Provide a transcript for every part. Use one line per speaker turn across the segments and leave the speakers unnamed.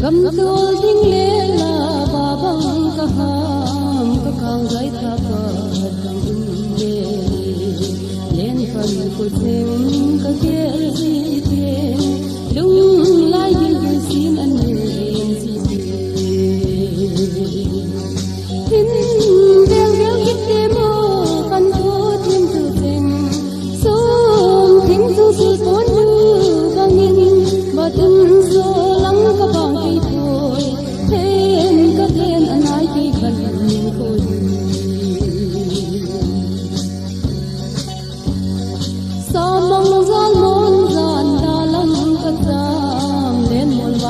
gam tol ding le la ba bang ka ham ka khang gai tha ka dang le len kan ko theng ka ke si te lung lai yin sin an le si te tin del del kit te mo kan ko tin tu teng som thing su su kon nu bang in ba tin so lang ka bang Hãy subscribe cho kênh Ghiền Mì Gõ để không bỏ lỡ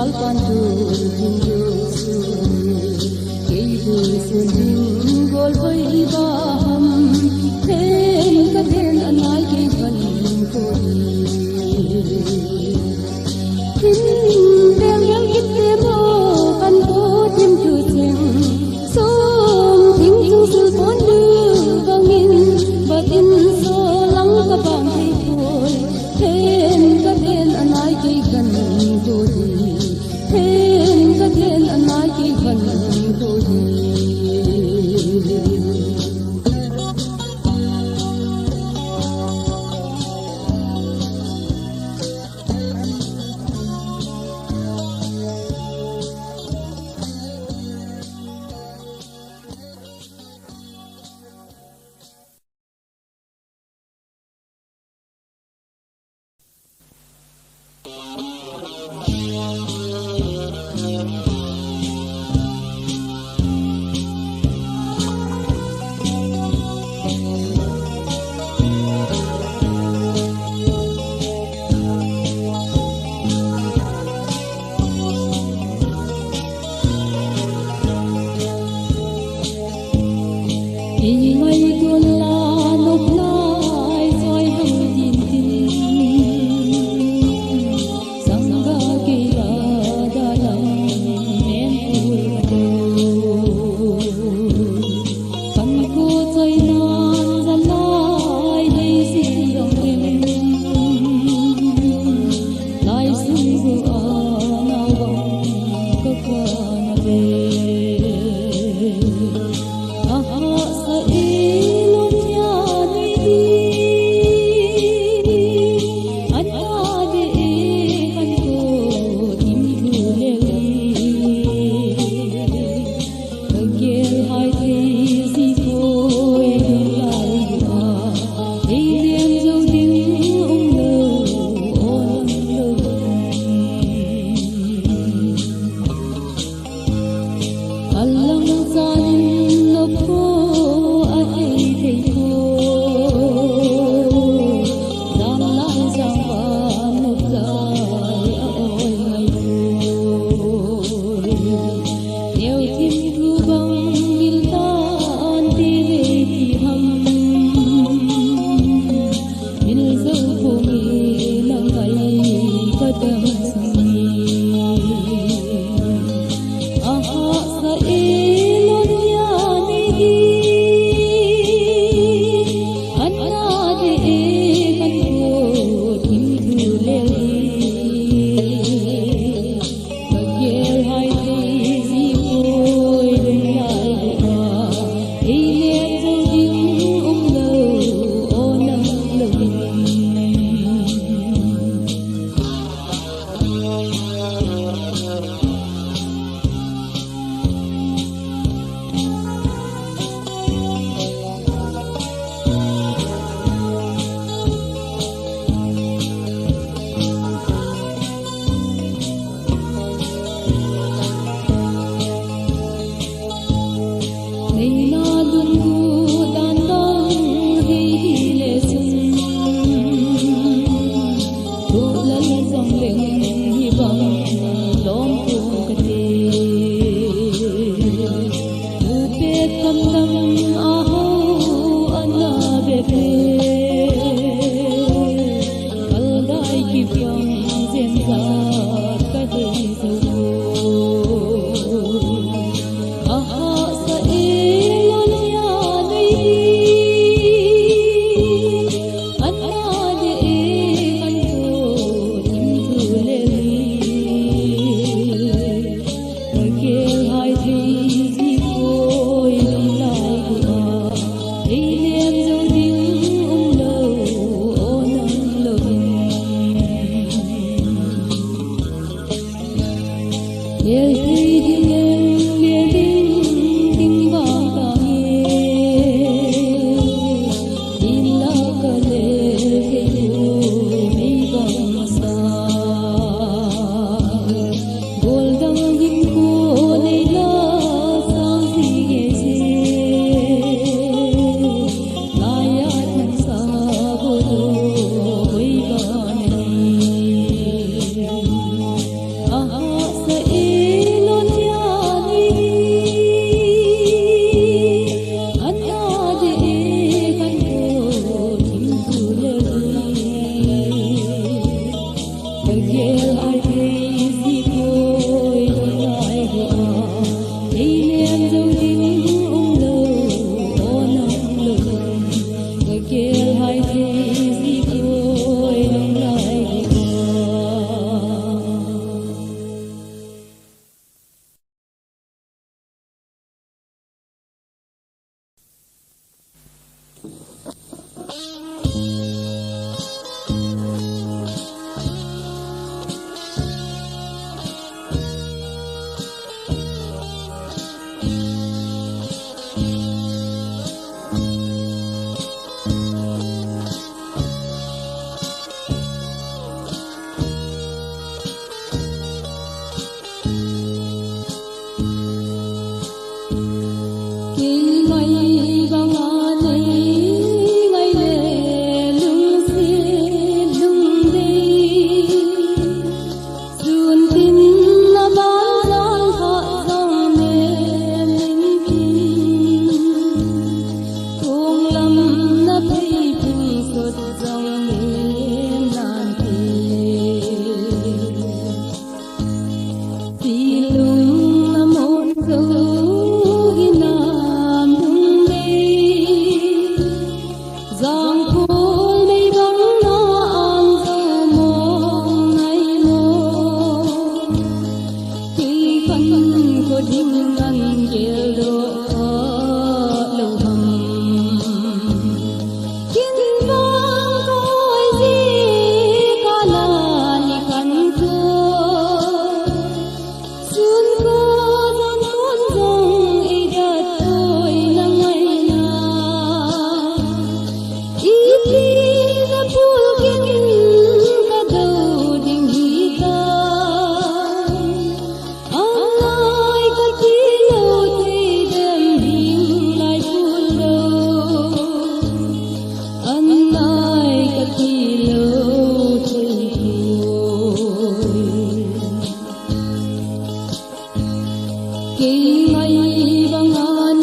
kỳ ngày vang an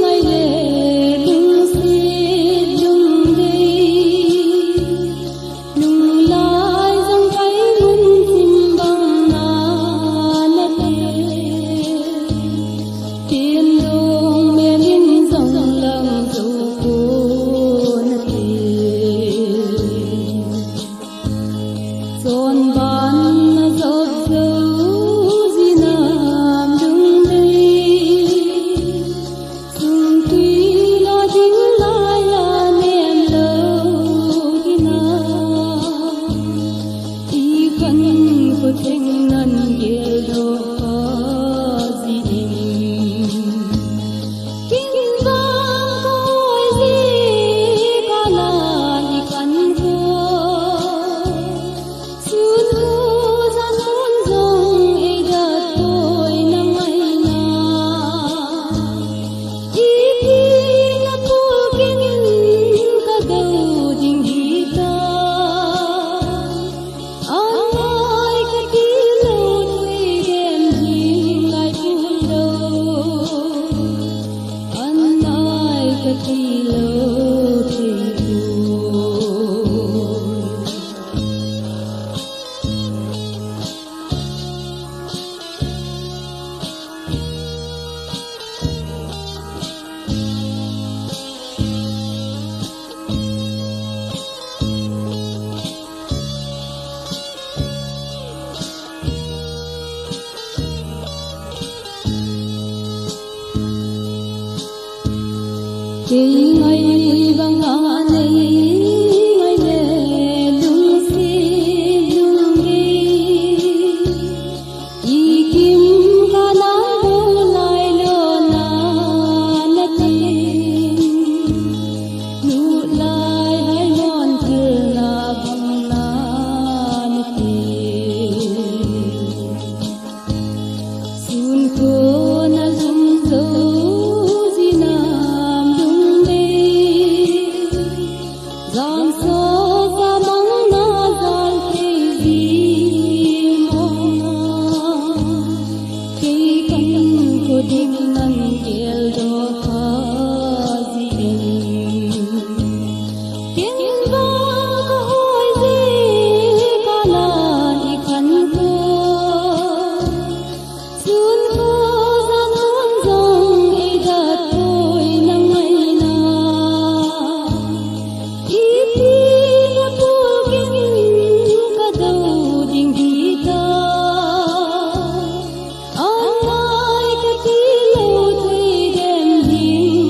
ngày lệ lung xít lung đi lung lai dòng cái mun chim băng na tiền đông miền in dòng lăng du na son ban na dốc dấu di nam dung đây sung tuy lo ding lai la nem lâu di na y khăn cô tranh ngân kia đâu có gì kinh vang coi gì cả là đi khăn cô xuân thu ra xuân rồng ấy đất tôi năm ngày na ý khi là cô kinh cả đầu đình đi ta ai cái tí lâu tôi đem riêng lại buồn đâu ai cái tí lâu thì buồn. Kỳ ngày vang an ngày lệ lung xít lung đi y kim ca nắng đổ lại lo na tin nụ lại hai ngọn thơ là băng na tin xuân cô na dung dấu di nam dung đây giang sơ ra mong na giang cây gì mong cây cánh cô đinh nắng kêu đó có gì tiếng vang có hỏi gì cả là đi khăn cô xuân thu ra xuân rồng ấy đất tôi năm ngày na ý khi là cô kinh cả đầu đình đi ta ai cái tí lâu tôi đem riêng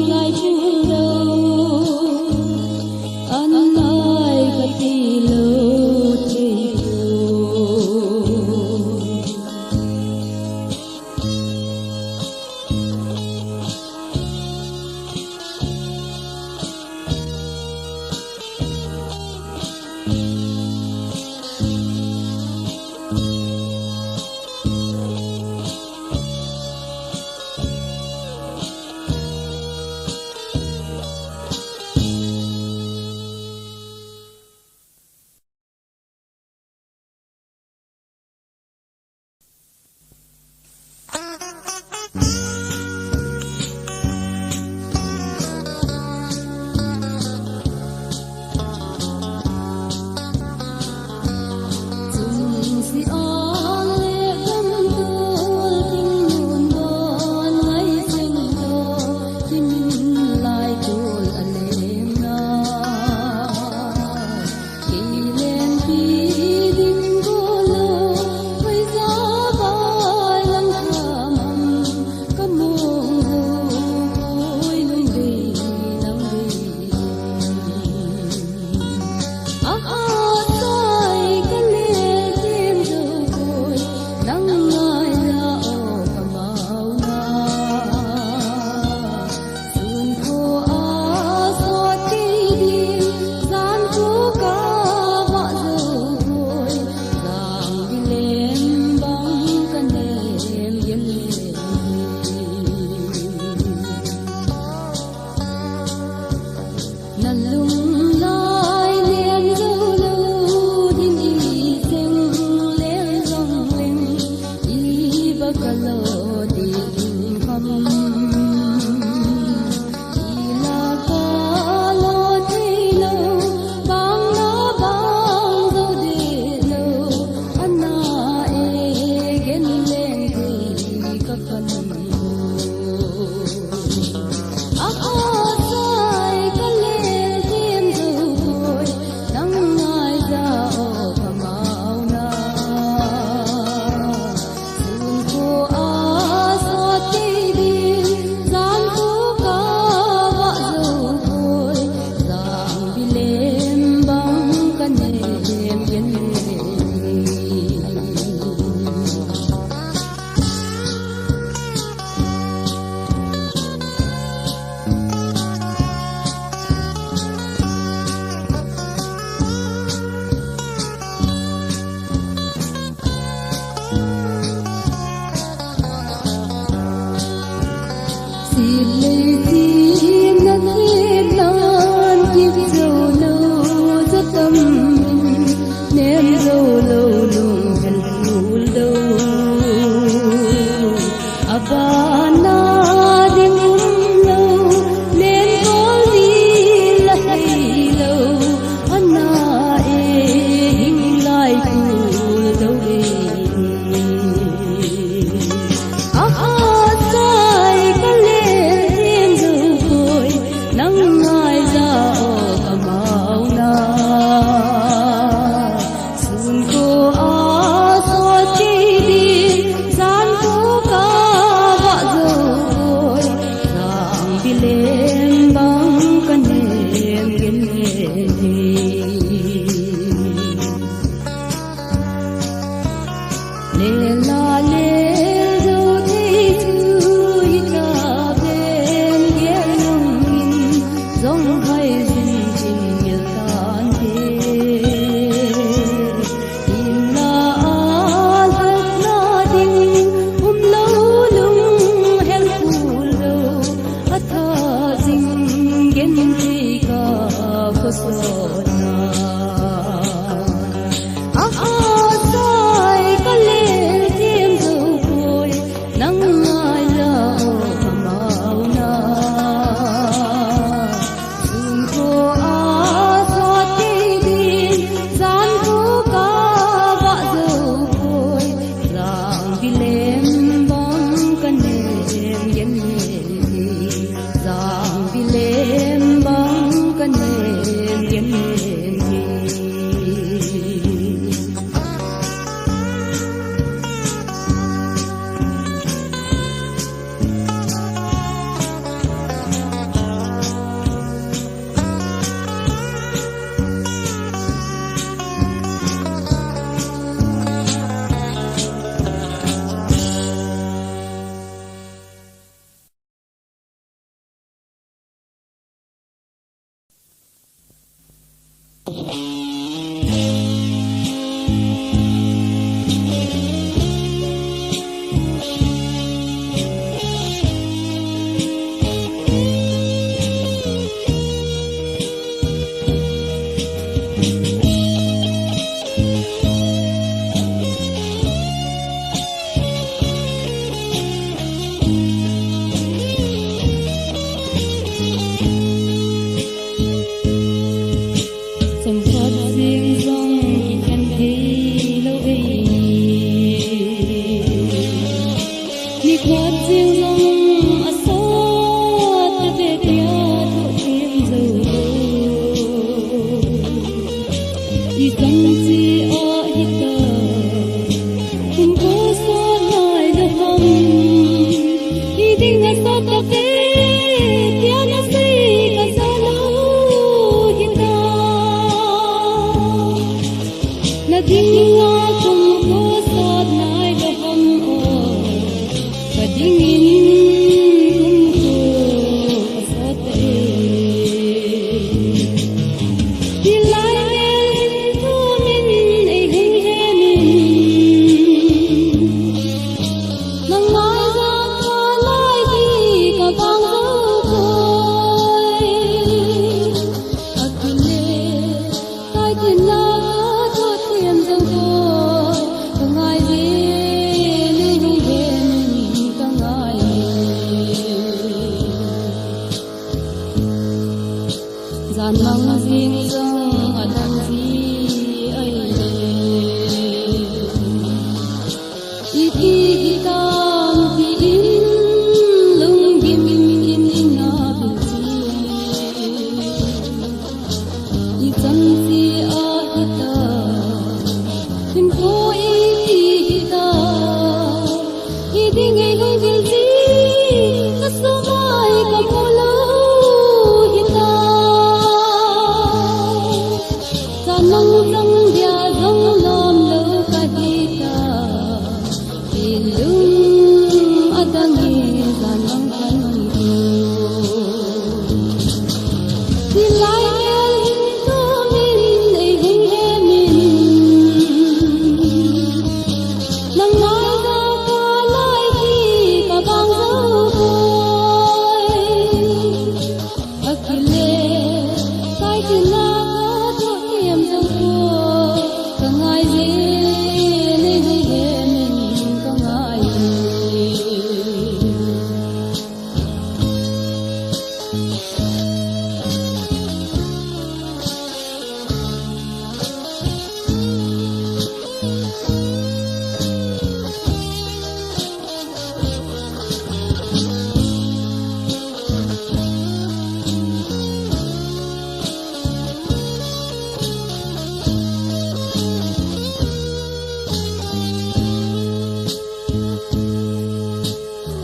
Dingin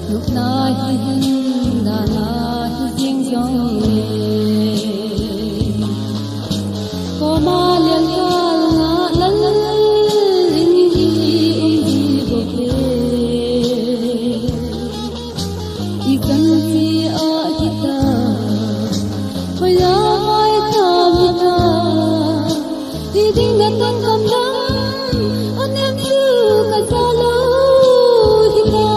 lúc na hin da na jing jong le ko ma liên kal nga lal in ji bo pe i kan ti a kita khoi la ai ta mi ta đi ding na tan kam dam an em su ka sa lo hi ta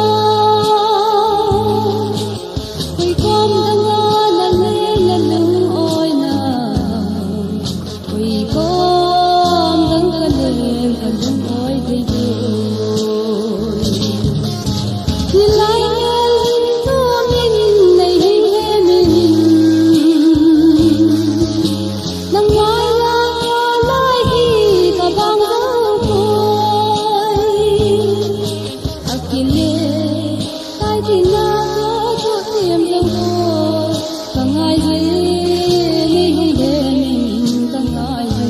khoi kom dang la le la lu oi na khoi kom dang ka dang oi de yo ni lai ngel to min nei he min nang ngai la lai hi ka bang do koi akile tai tin na ko tiêm dang ko ka ngai je ni hung de min ka ngai je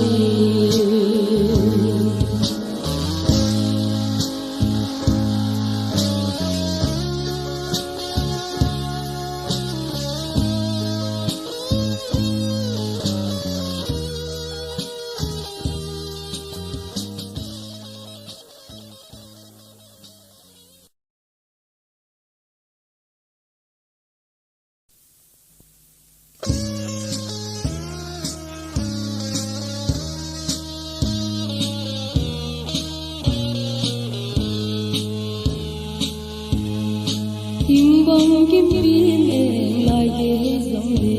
Ting bong kim pin e lai ye song le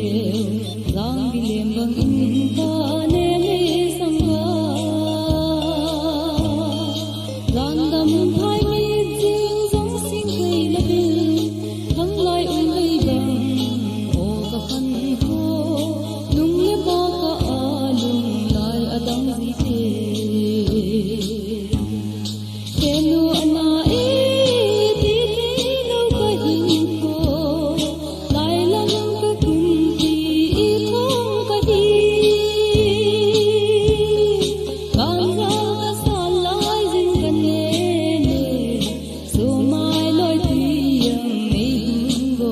rang bi lem bang in ta ne ne sang ga lan dam phai mi jing song sing kai la bil thang lai lai bang o ka khan ho lung le ba ka a lung lai adang ji te kenu ana e ti ti lo ka hin ko lai lam ka kun ti i thong ka hi bang ra ka sa lai jin ka ne ne so mai loi ti yang nei hin go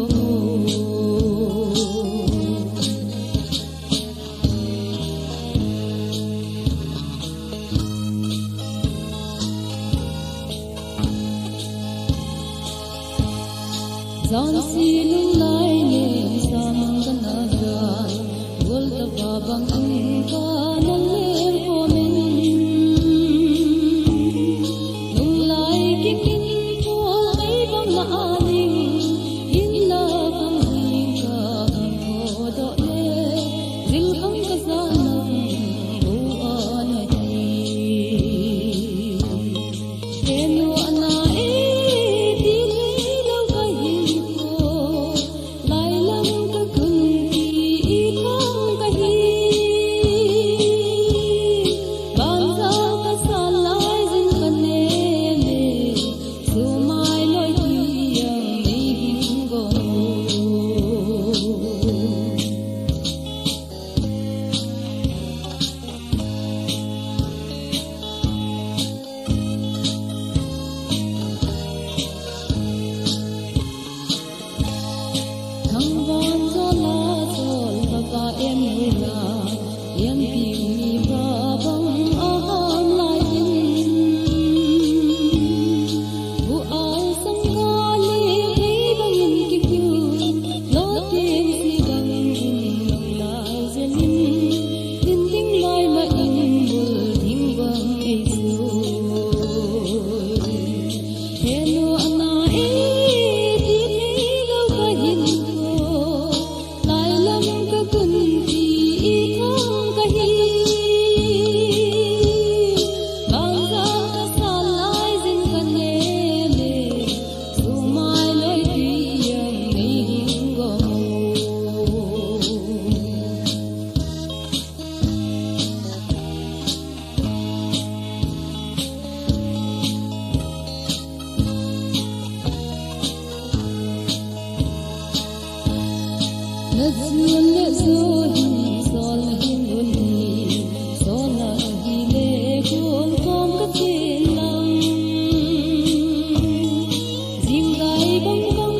Zan si lung lai ne sa mang ka na gan gol ta ba bang in ka na lem ko men lung lai ki kin ko ai bang na aling in la bang hi ka ko do le dil kham ka sa nang bu an ti kenu ana e ti lo ka hin ko lai lam ka kun ti i thong ka hi ban za ka sa lai jin ka ne ne so mai loi ti yang nei hin go thang van cho la sol ba ba em hu la em pi mi ba bang a ham lai in bu ai sang ga le hei bang in ki kyu lo tin si bang in long lai zen tin ting lai ma in bul thing bang ei su hello ana e ti lo ka hin ko lai lam ka kun ti i thong ka hi bang za ka sa lai jin ka ne ne su mai loi ti yang nei hin go na zuan le zo hin sol hin un hi sol la hi le kun kom ka chin lang jing gai bang bang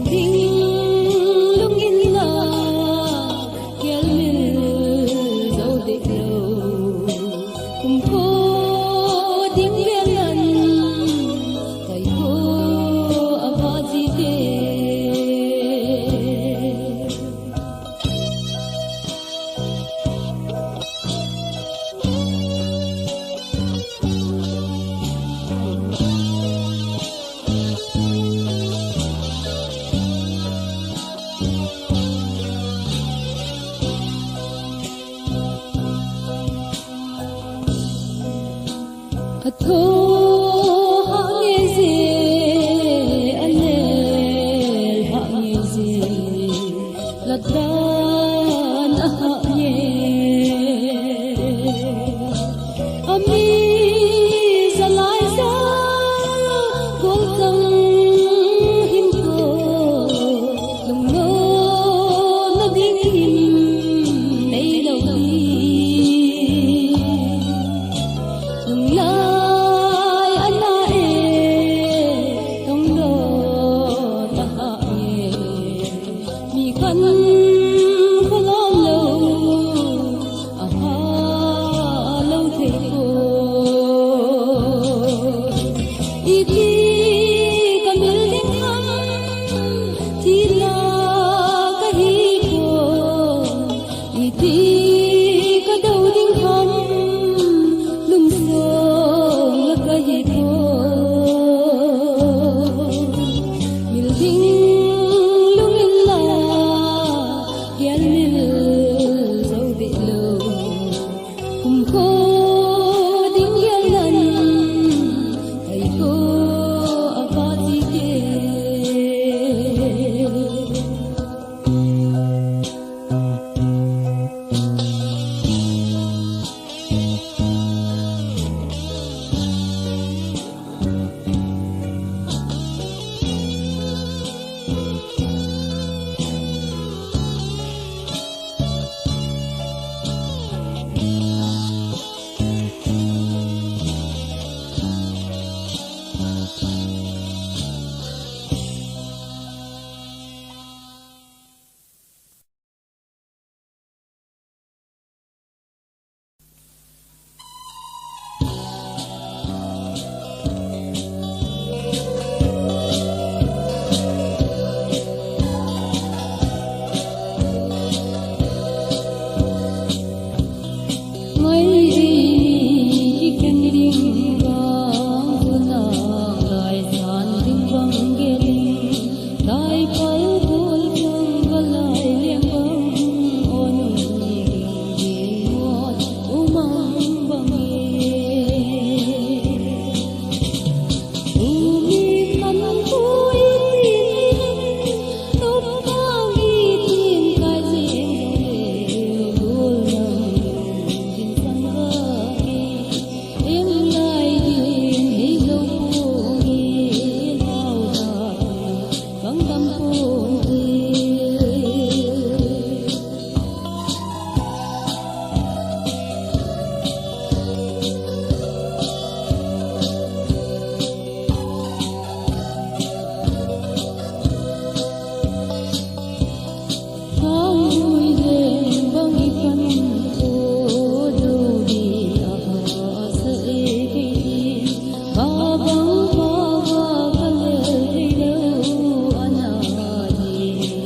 Ding Baba baba kale ro anadi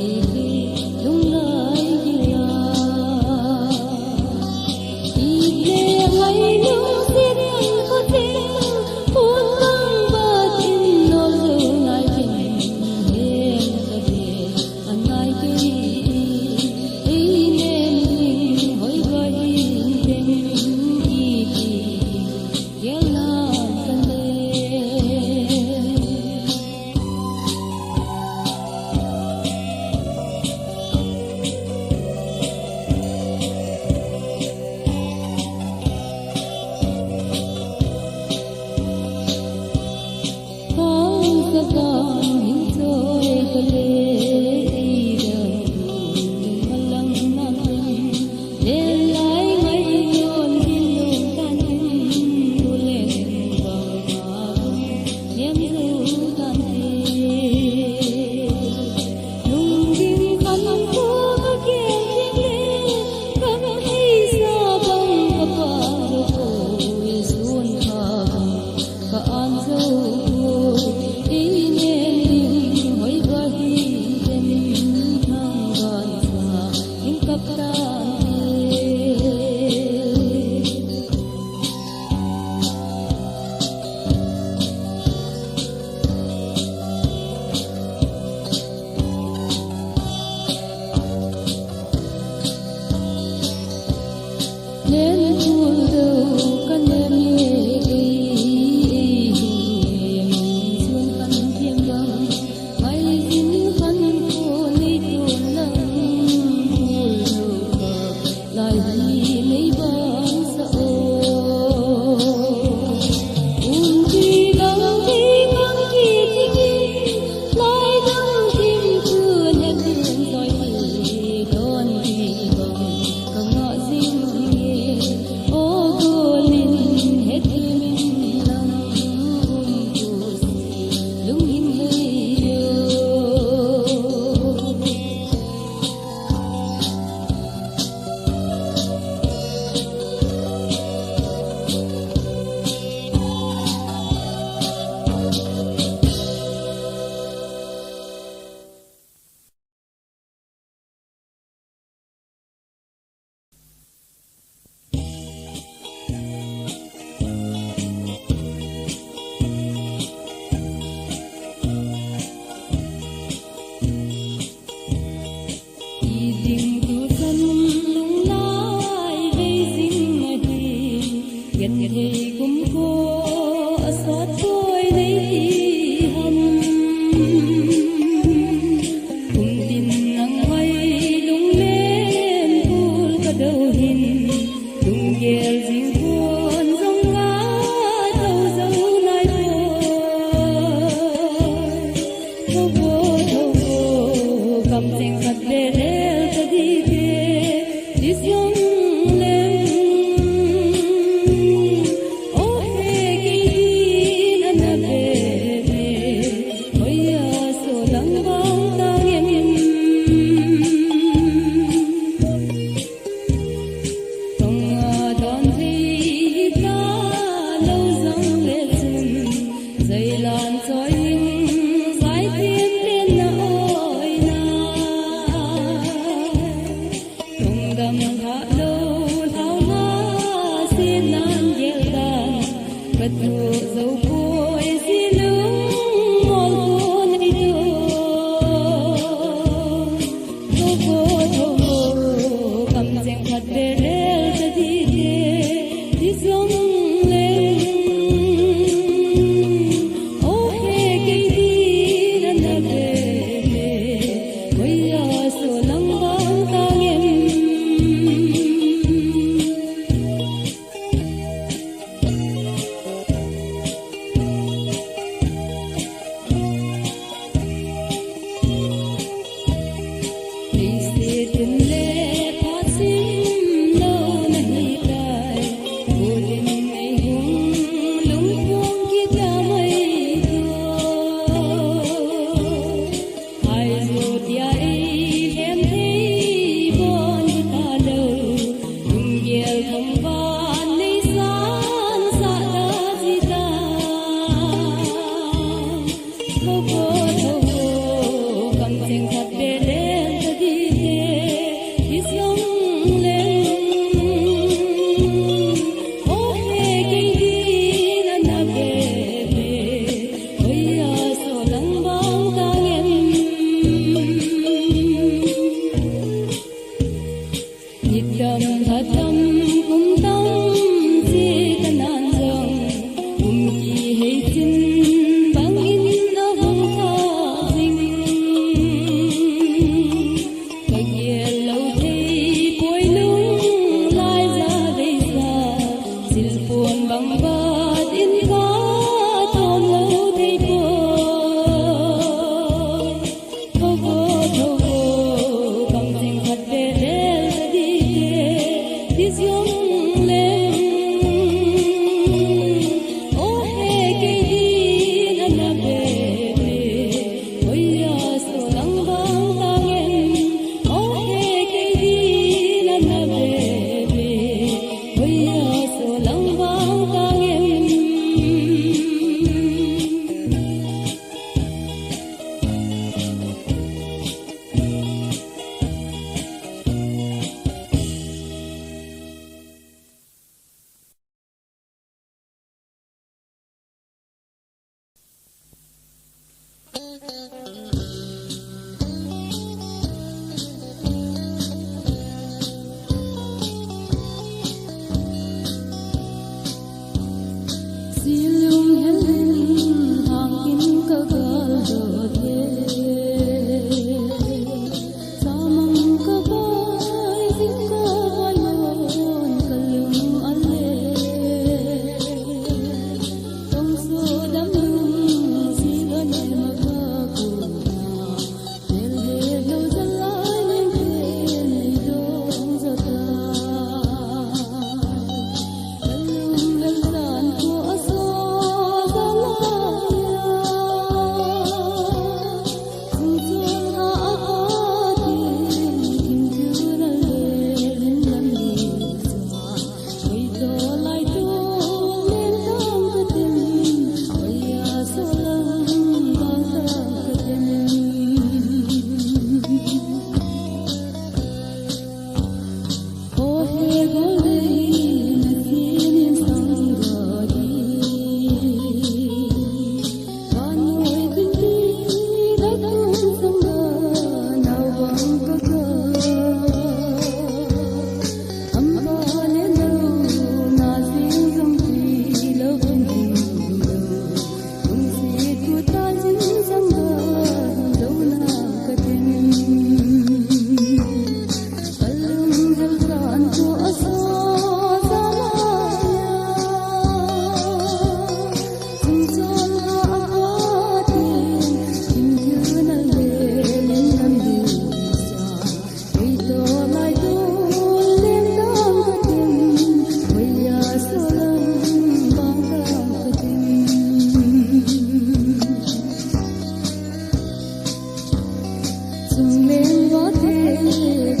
Sung lên có thể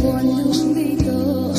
buồn thương đi đâu